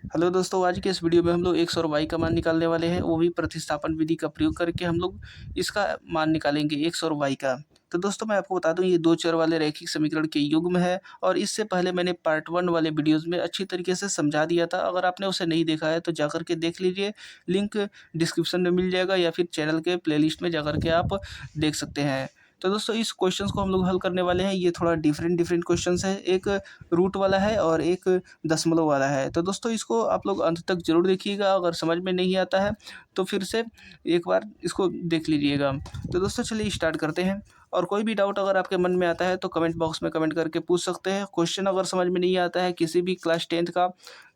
Hello दोस्तों, आज के इस वीडियो में हम लोग x और y का मान निकालने वाले हैं, वो भी प्रतिस्थापन विधि का प्रयोग करके हम लोग इसका मान निकालेंगे x और y का। तो दोस्तों मैं आपको बता दूं, ये दो चर वाले रैखिक समीकरण के युग्म है और इससे पहले मैंने पार्ट 1 वाले वीडियोस में अच्छी तरीके से समझा दिया था। अगर आपने उसे नहीं देखा है तो जाकर के देख लीजिए, लिंक डिस्क्रिप्शन में मिल जाएगा या फिर चैनल के प्लेलिस्ट में जाकर के आप देख सकते हैं। तो दोस्तों इस क्वेश्चंस को हम लोग हल करने वाले हैं। ये थोड़ा डिफरेंट क्वेश्चंस है, एक रूट वाला है और एक दशमलव वाला है। तो दोस्तों इसको आप लोग अंत तक ज़रूर देखिएगा, अगर समझ में नहीं आता है तो फिर से एक बार इसको देख लीजिएगा। तो दोस्तों चलिए स्टार्ट करते हैं। और कोई भी डाउट अगर आपके मन में आता है तो कमेंट बॉक्स में कमेंट करके पूछ सकते हैं। क्वेश्चन अगर समझ में नहीं आता है किसी भी क्लास 10th का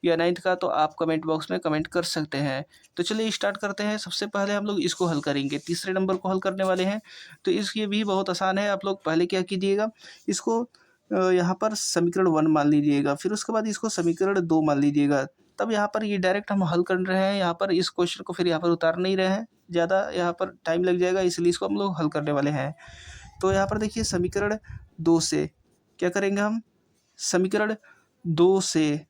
या 9th का, तो आप कमेंट बॉक्स में कमेंट कर सकते हैं। तो चलिए स्टार्ट करते हैं। सबसे पहले हम लोग इसको हल करेंगे, तीसरे नंबर को हल करने वाले हैं। तो ये भी बहुत आसान है। आप लोग पहले क्या कीजिएगा, इसको यहाँ पर समीकरण 1 मान लीजिएगा, फिर उसके बाद इसको समीकरण 2 मान लीजिएगा। तब यहाँ पर ये डायरेक्ट हम हल कर रहे हैं, यहाँ पर इस क्वेश्चन को फिर यहाँ पर उतार नहीं रहे हैं, ज़्यादा यहाँ पर टाइम लग जाएगा, इसलिए इसको हम लोग हल करने वाले हैं। तो यहाँ पर देखिए समीकरण 2 से क्या करेंगे हम, समीकरण 2 से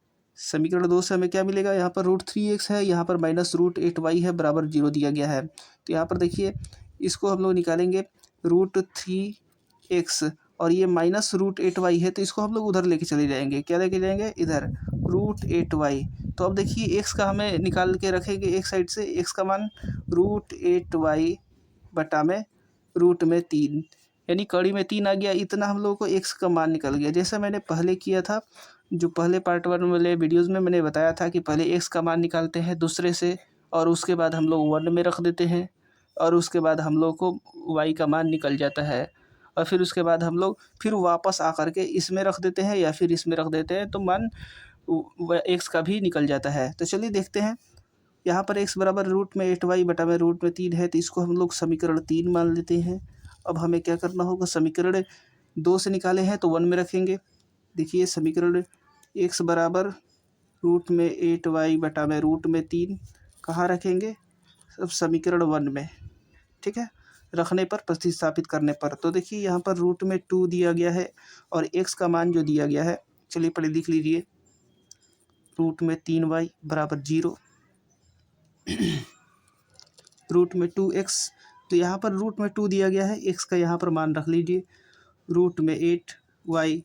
हमें क्या मिलेगा, यहाँ पर √3x है, यहाँ पर -√8y है, बराबर 0 दिया गया है। तो यहाँ पर देखिए इसको हम लोग निकालेंगे, √3x और ये -√8y है, तो इसको हम लोग उधर लेके चले जाएंगे। क्या लेके जाएंगे, इधर √8y। तो अब देखिए x का हमें निकाल के रखेंगे एक साइड से, x का मान √8y बटा में रूट में 3, यानी कड़ी में 3 आ गया। इतना हम लोगों को x का मान निकल गया। जैसा मैंने पहले किया था, जो पहले पार्ट 1 वाले वीडियोज़ में मैंने बताया था कि पहले x का मान निकालते हैं दूसरे से और उसके बाद हम लोग 1 में रख देते हैं और उसके बाद हम लोग को y का मान निकल जाता है। और फिर उसके बाद हम लोग फिर वापस आकर के इसमें रख देते हैं या फिर इसमें रख देते हैं, तो मान x का भी निकल जाता है। तो चलिए देखते हैं। यहाँ पर x बराबर √8y बटा में √3 है, तो इसको हम लोग समीकरण 3 मान लेते हैं। अब हमें क्या करना होगा, समीकरण 2 से निकाले हैं तो 1 में रखेंगे। देखिए समीकरण x बराबर √8y बटा में √3 कहाँ रखेंगे, अब समीकरण 1 में, ठीक है, रखने पर प्रतिस्थापित करने पर। तो देखिए यहाँ पर √2 दिया गया है और x का मान जो दिया गया है, चलिए पहले लिख लीजिए, √3y बराबर 0, √2x। तो यहाँ पर √2 दिया गया है, x का यहाँ पर मान रख लीजिए, √8y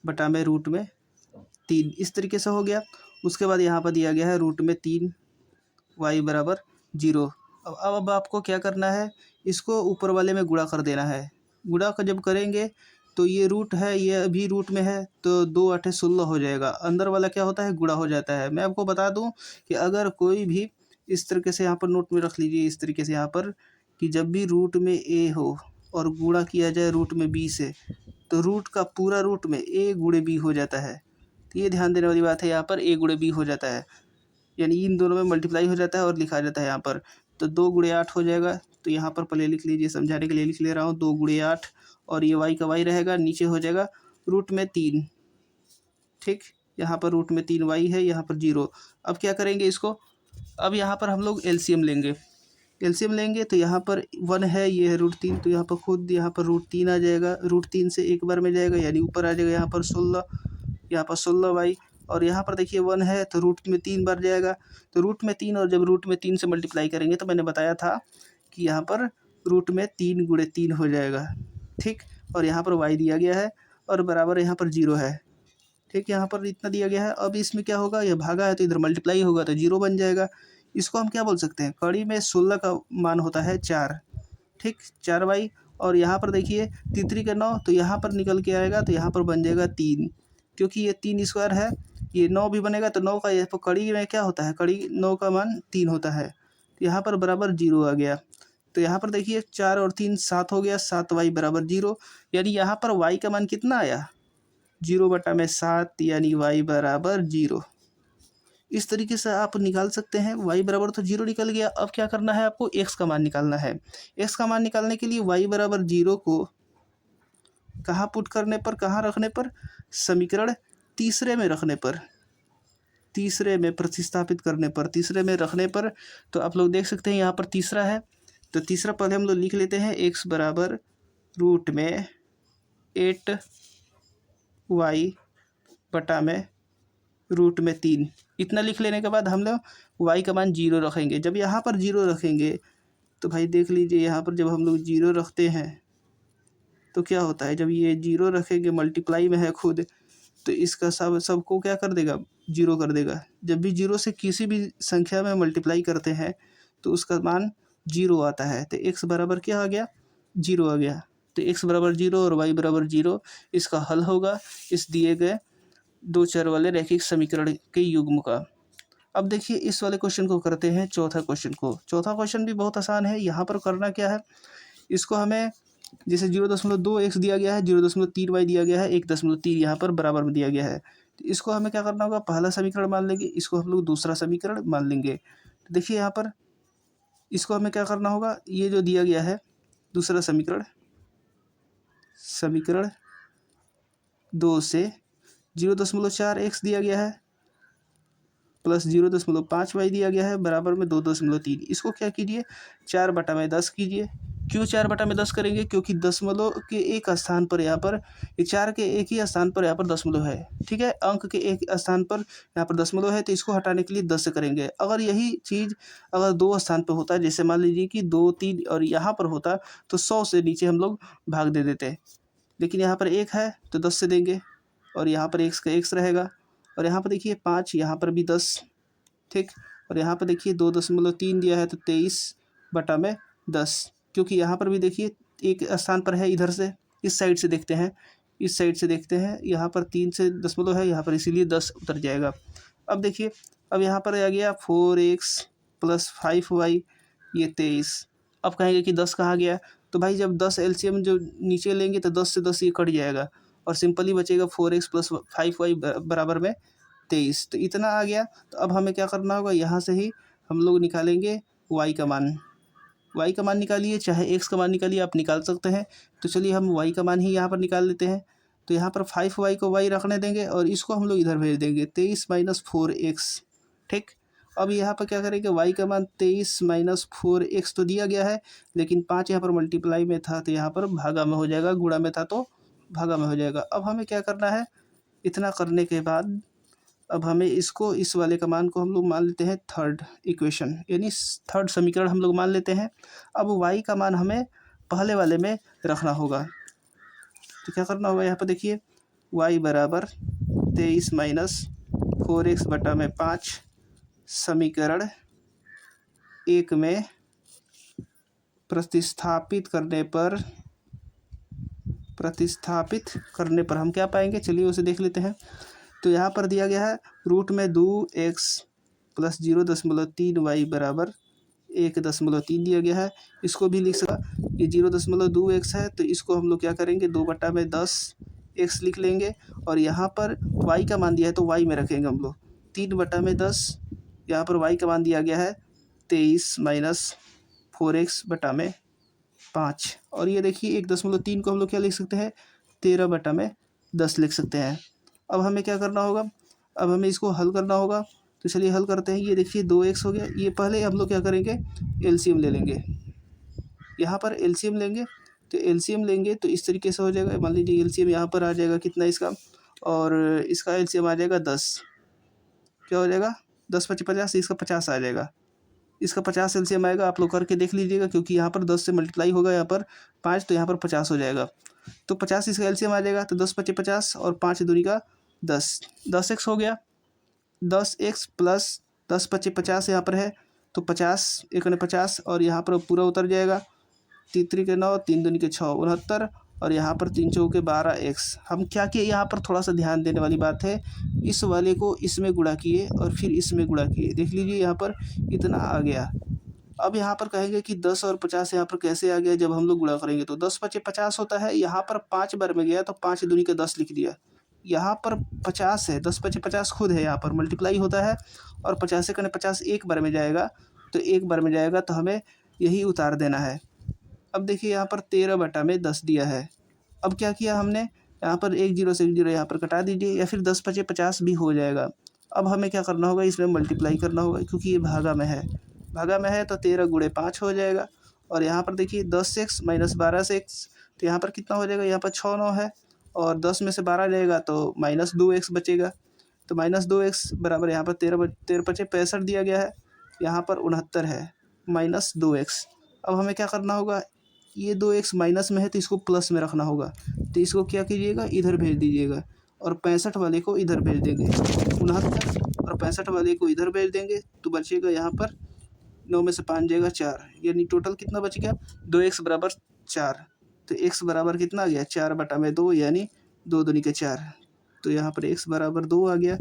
बटा में √3, इस तरीके से हो गया। उसके बाद यहाँ पर दिया गया है √3y बराबर 0। अब आपको क्या करना है, इसको ऊपर वाले में गुणा कर देना है। गुणा का जब करेंगे तो ये रूट है, ये अभी रूट में है, तो 2 8 16 हो जाएगा। अंदर वाला क्या होता है, गुणा हो जाता है। मैं आपको बता दूं कि अगर कोई भी इस तरीके से यहाँ पर नोट में रख लीजिए, इस तरीके से यहाँ पर, कि जब भी रूट में ए हो और गुणा किया जाए रूट में बी से, तो रूट का पूरा रूट में ए गुणे बी हो जाता है। तो ये ध्यान देने वाली बात है, यहाँ पर ए गुणे बी हो जाता है, यानी इन दोनों में मल्टीप्लाई हो जाता है और लिखा जाता है यहाँ पर। तो 2 गुणे 8 हो जाएगा। तो यहाँ पर पहले लिख लीजिए, समझाने के लिए लिख ले रहा हूँ, 2 गुणे 8 और ये y का y रहेगा, नीचे हो जाएगा √3, ठीक। यहाँ पर √3y है, यहाँ पर 0। अब क्या करेंगे इसको, अब यहाँ पर हम लोग एलसीएम लेंगे। एलसीएम लेंगे तो यहाँ पर 1 है, ये है √3, तो यहाँ पर खुद यहाँ पर √3 आ जाएगा, √3 से एक बार में जाएगा यानी ऊपर आ जाएगा, यहाँ पर 16, यहाँ पर 16y, और यहाँ पर देखिए 1 है तो रूट में 3 बार जाएगा, तो रूट में 3, और जब रूट में 3 से मल्टीप्लाई करेंगे तो मैंने बताया था कि यहाँ पर रूट में 3 गुणे 3 हो जाएगा, ठीक। और यहाँ पर y दिया गया है और बराबर यहाँ पर 0 है, ठीक। यहाँ पर इतना दिया गया है। अब इसमें क्या होगा, ये भागा है तो इधर मल्टीप्लाई होगा तो 0 बन जाएगा। इसको हम क्या बोल सकते हैं, कड़ी में 16 का मान होता है 4, ठीक, 4y। और यहाँ पर देखिए तितरी का 9, तो यहाँ पर निकल के आएगा, तो यहाँ पर बन जाएगा 3, क्योंकि ये 3 स्क्वायर है, ये 9 भी बनेगा, तो 9 का, यहाँ पर कड़ी में क्या होता है, कड़ी 9 का मान 3 होता है, तो यहाँ पर बराबर 0 आ गया। तो यहाँ पर देखिए 4 और 3 7 हो गया, 7y बराबर 0, यानी यहाँ पर y का मान कितना आया, 0 बटा में 7, यानी y बराबर 0। इस तरीके से आप निकाल सकते हैं। y बराबर तो 0 निकल गया। अब क्या करना है, आपको x का मान निकालना है। x का मान निकालने के लिए y बराबर 0 को कहाँ पुट करने पर, कहाँ रखने पर, समीकरण तीसरे में रखने पर, तीसरे में प्रतिस्थापित करने पर, तीसरे में रखने पर। तो आप लोग देख सकते हैं यहाँ पर तीसरा है, तो तीसरा पहले हम लोग लिख लेते हैं, x बराबर रूट में 8y बटा में रूट में 3। इतना लिख लेने के बाद हम लोग y का मान 0 रखेंगे। जब यहाँ पर 0 रखेंगे तो भाई देख लीजिए, यहाँ पर जब हम लोग 0 रखते हैं तो क्या होता है, जब ये 0 रखेंगे, मल्टीप्लाई में है खुद, तो इसका सबको क्या कर देगा, 0 कर देगा। जब भी 0 से किसी भी संख्या में मल्टीप्लाई करते हैं तो उसका मान 0 आता है। तो x बराबर क्या आ गया, 0 आ गया। तो x बराबर 0 और y बराबर 0 इसका हल होगा इस दिए गए दो चर वाले रैखिक समीकरण के युग्म का। अब देखिए इस वाले क्वेश्चन को करते हैं चौथा क्वेश्चन को। चौथा क्वेश्चन भी बहुत आसान है। यहाँ पर करना क्या है, इसको हमें जैसे 0.2x दिया गया है, 0.3y दिया गया है, 1.3 यहाँ पर बराबर में दिया गया है। तो इसको हमें क्या करना होगा, पहला समीकरण मान लेंगे, इसको हम लोग दूसरा समीकरण मान लेंगे। तो देखिए यहाँ पर इसको हमें क्या करना होगा, ये जो दिया गया है दूसरा समीकरण, समीकरण 2 से 0.4x दिया गया है प्लस 0.5y दिया गया है बराबर में 2.3। इसको क्या कीजिए, 4/10 कीजिए। क्यों 4/10 करेंगे, क्योंकि दशमलव के एक स्थान पर यहाँ पर, ये 4 के एक ही स्थान पर यहाँ पर दशमलव है, ठीक है। अंक के एक स्थान पर यहाँ पर दशमलव है, तो इसको हटाने के लिए 10 से करेंगे। अगर यही चीज़ अगर 2 स्थान पर होता है, जैसे मान लीजिए कि 2, 3 और यहाँ पर होता, तो 100 से नीचे हम लोग भाग दे देते। लेकिन यहाँ पर 1 है तो 10 से देंगे, और यहाँ पर x का x रहेगा, और यहाँ पर देखिए 5, यहाँ पर भी 10, ठीक। और यहाँ पर देखिए 2.3 दिया है तो 23/10, क्योंकि यहाँ पर भी देखिए एक स्थान पर है, इधर से इस साइड से देखते हैं, इस साइड से देखते हैं, यहाँ पर 3 से दशमलव है यहाँ पर, इसीलिए 10 उतर जाएगा। अब देखिए, अब यहाँ पर आ गया 4x + 5y, ये 23। अब कहेंगे कि 10 कहाँ गया, तो भाई जब 10 एलसीएम जो नीचे लेंगे तो 10 से 10 ये कट जाएगा, और सिंपली बचेगा 4x + 5y बराबर में 23। तो इतना आ गया। तो अब हमें क्या करना होगा, यहाँ से ही हम लोग निकालेंगे y का मान। y का मान निकालिए, चाहे x का मान निकालिए, आप निकाल सकते हैं। तो चलिए हम y का मान ही यहाँ पर निकाल लेते हैं। तो यहाँ पर 5y को y रखने देंगे और इसको हम लोग इधर भेज देंगे, 23 - 4x, ठीक। अब यहाँ पर क्या करेंगे, y का मान 23 - 4x तो दिया गया है, लेकिन 5 यहाँ पर मल्टीप्लाई में था तो यहाँ पर भागा में हो जाएगा, गुणा में था तो भागा में हो जाएगा। अब हमें क्या करना है, इतना करने के बाद अब हमें इसको, इस वाले का मान को हम लोग मान लेते हैं थर्ड इक्वेशन, यानी थर्ड समीकरण हम लोग मान लेते हैं। अब y का मान हमें पहले वाले में रखना होगा। तो क्या करना होगा, यहाँ पर देखिए y बराबर 23 - 4x/5 समीकरण 1 में प्रतिस्थापित करने पर हम क्या पाएंगे, चलिए उसे देख लेते हैं। तो यहाँ पर दिया गया है रूट में 2x + 0.3y बराबर 1.3 दिया गया है। इसको भी लिख सकता, ये 0.2x है तो इसको हम लोग क्या करेंगे, 2/10 x लिख लेंगे, और यहाँ पर y का मान दिया है तो y में रखेंगे हम लोग 3/10। यहाँ पर y का मान दिया गया है 23 - 4x/5, और ये देखिए 1.3 को हम लोग क्या लिख सकते हैं, 13/10 लिख सकते हैं। अब हमें क्या करना होगा, अब हमें इसको हल करना होगा। तो चलिए हल करते हैं। ये देखिए 2x हो गया, ये पहले हम लोग क्या करेंगे, एलसीएम ले लेंगे। यहाँ पर एलसीएम लेंगे, तो एलसीएम लेंगे तो इस तरीके से हो जाएगा। मान लीजिए एलसीएम यहाँ पर आ जाएगा कितना इसका, और इसका एलसीएम आ जाएगा 10। क्या हो जाएगा, 10 × 5 = 50, इसका 50 आ जाएगा। इसका 50 एलसीएम आएगा, आप लोग करके देख लीजिएगा, क्योंकि यहाँ पर 10 से मल्टीप्लाई होगा, यहाँ पर 5, तो यहाँ पर 50 हो जाएगा। तो 50 इसका एलसीएम आ जाएगा, तो 10 × 5 = 50 और 5 दूनी का 10, 10x हो गया। 10x प्लस 10 × 5 = 50 यहाँ पर है, तो 50 × 1 = 50, और यहाँ पर पूरा उतर जाएगा। 3 × 3 = 9, 3 दूनी के 6 = 69, और यहाँ पर 3 × 4 = 12x। हम क्या किए, यहाँ पर थोड़ा सा ध्यान देने वाली बात है, इस वाले को इसमें गुणा किए और फिर इसमें गुणा किए। देख लीजिए यहाँ पर इतना आ गया। अब यहाँ पर कहेंगे कि 10 और 50 यहाँ पर कैसे आ गया, जब हम लोग गुणा करेंगे तो 10 × 5 = 50 होता है। यहाँ पर 5 बार में गया तो 5 दूनी के 10 लिख दिया। यहाँ पर 50 है, 10 × 5 = 50 खुद है, यहाँ पर मल्टीप्लाई होता है, और 50 × 50 एक बार में जाएगा, तो एक बार में जाएगा तो हमें यही उतार देना है। अब देखिए यहाँ पर 13/10 दिया है। अब क्या किया हमने, यहाँ पर 1 0 से 1 0 यहाँ पर कटा दीजिए, या फिर 10 × 5 = 50 भी हो जाएगा। अब हमें क्या करना होगा, इसमें मल्टीप्लाई करना होगा, क्योंकि ये भागा में है, भागा में है तो 13 × 5 हो जाएगा। और यहाँ पर देखिए 10x - 12x, तो यहाँ पर कितना हो जाएगा, यहाँ पर 6 9 है, और 10 में से 12 जाएगा तो -2x बचेगा। तो -2x बराबर यहाँ पर 13 पचे 65 दिया गया है, यहाँ पर 69 है, -2x। अब हमें क्या करना होगा, ये 2x माइनस में है तो इसको प्लस में रखना होगा, तो इसको क्या कीजिएगा, इधर भेज दीजिएगा और 65 वाले को इधर भेज देंगे। 69 और 65 वाले को इधर भेज देंगे तो बचेगा यहाँ पर 9 में से 5 जाएगा 4, यानी टोटल कितना बच गया, 2x बराबर 4। तो x बराबर कितना आ गया, 4/2 यानी 2 दूनी के 4। तो यहाँ पर x बराबर 2 आ गया।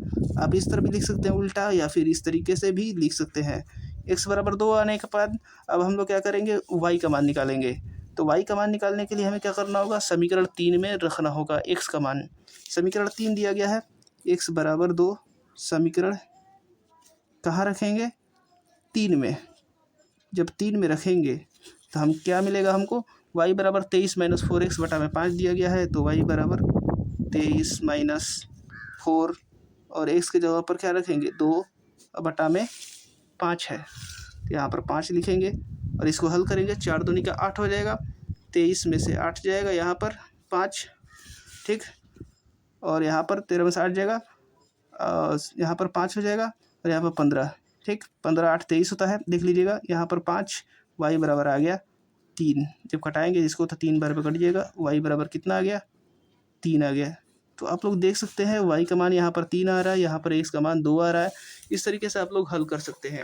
आप इस तरह भी लिख सकते हैं उल्टा, या फिर इस तरीके से भी लिख सकते हैं। x बराबर 2 आने के बाद अब हम लोग क्या करेंगे, y का मान निकालेंगे। तो y का मान निकालने के लिए हमें क्या करना होगा, समीकरण 3 में रखना होगा x का मान। समीकरण 3 दिया गया है, x बराबर 2, समीकरण कहाँ रखेंगे, 3 में। जब 3 में रखेंगे तो हम क्या मिलेगा हमको, y बराबर 23 - 4x बटा में 5 दिया गया है, तो y बराबर 23 - 4 और x के जगह पर क्या रखेंगे, 2 बटा में 5 है, तो यहाँ पर 5 लिखेंगे और इसको हल करेंगे। 4 दूनी का 8 हो जाएगा, 23 में से 8 जाएगा यहाँ पर 5, ठीक, और यहाँ पर 13 में से 8 जाएगा, यहाँ पर 5 हो जाएगा और यहाँ पर 15, ठीक, 15 8 23 होता है, देख लीजिएगा यहाँ पर 5, y बराबर आ गया 3। जब कटाएंगे इसको तो 3 बार पे कट जाएगा, y बराबर कितना आ गया, 3 आ गया। तो आप लोग देख सकते हैं y का मान यहाँ पर 3 आ रहा है, यहाँ पर x का मान 2 आ रहा है। इस तरीके से आप लोग हल कर सकते हैं।